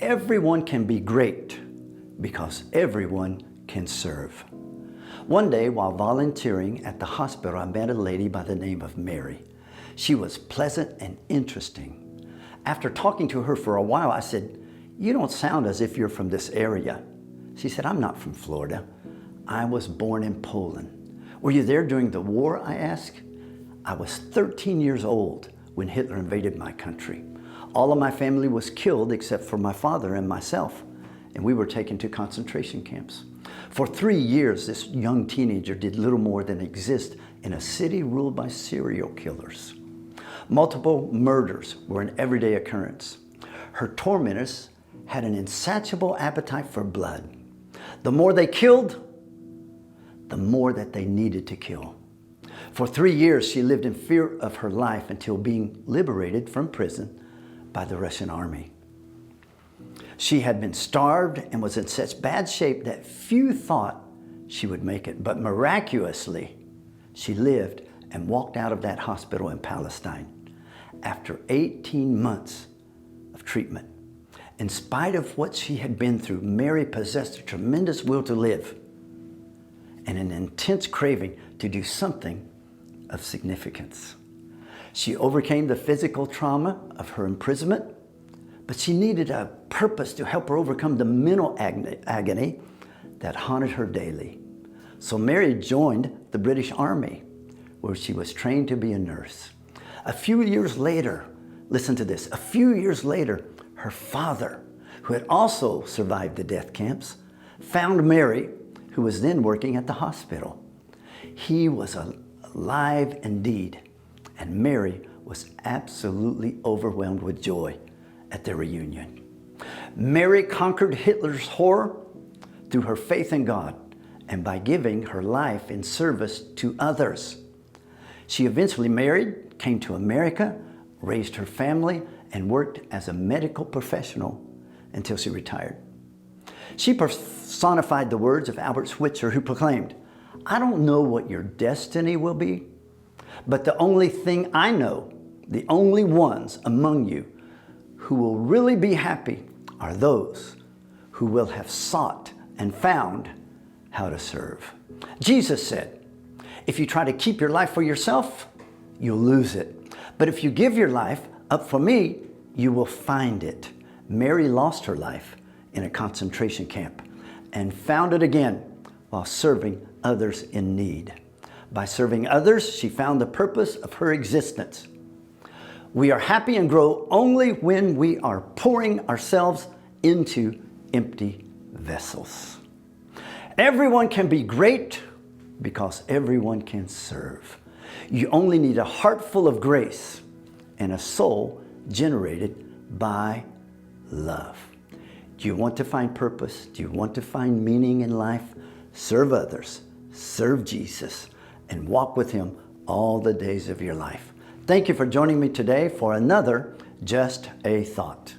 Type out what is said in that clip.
Everyone can be great because everyone can serve. One day while volunteering at the hospital, I met a lady by the name of Mary. She was pleasant and interesting. After talking to her for a while, I said, "You don't sound as if you're from this area." She said, "I'm not from Florida. I was born in Poland." "Were you there during the war?" I asked. "I was 13 years old when Hitler invaded my country. All of my family was killed except for my father and myself, and we were taken to concentration camps. For 3 years, this young teenager did little more than exist in a city ruled by serial killers. Multiple murders were an everyday occurrence. Her tormentors had an insatiable appetite for blood. The more they killed, the more that they needed to kill. For 3 years, she lived in fear of her life until being liberated from prison by the Russian army. She had been starved and was in such bad shape that few thought she would make it. But miraculously, she lived and walked out of that hospital in Palestine after 18 months of treatment. In spite of what she had been through, Mary possessed a tremendous will to live and an intense craving to do something of significance. She overcame the physical trauma of her imprisonment, but she needed a purpose to help her overcome the mental agony that haunted her daily. So Mary joined the British Army, where she was trained to be a nurse. A few years later, listen to this, a few years later, her father, who had also survived the death camps, found Mary, who was then working at the hospital. He was alive indeed, and Mary was absolutely overwhelmed with joy at their reunion. Mary conquered Hitler's horror through her faith in God and by giving her life in service to others. She eventually married, came to America, raised her family, and worked as a medical professional until she retired. She personified the words of Albert Schweitzer, who proclaimed, "I don't know what your destiny will be, but the only thing I know, the only ones among you who will really be happy are those who will have sought and found how to serve." Jesus said, "If you try to keep your life for yourself, you'll lose it. But if you give your life up for me, you will find it." Mary lost her life in a concentration camp and found it again while serving others in need. By serving others, she found the purpose of her existence. We are happy and grow only when we are pouring ourselves into empty vessels. Everyone can be great because everyone can serve. You only need a heart full of grace and a soul generated by love. Do you want to find purpose? Do you want to find meaning in life? Serve others, serve Jesus, and walk with Him all the days of your life. Thank you for joining me today for another Just a Thought.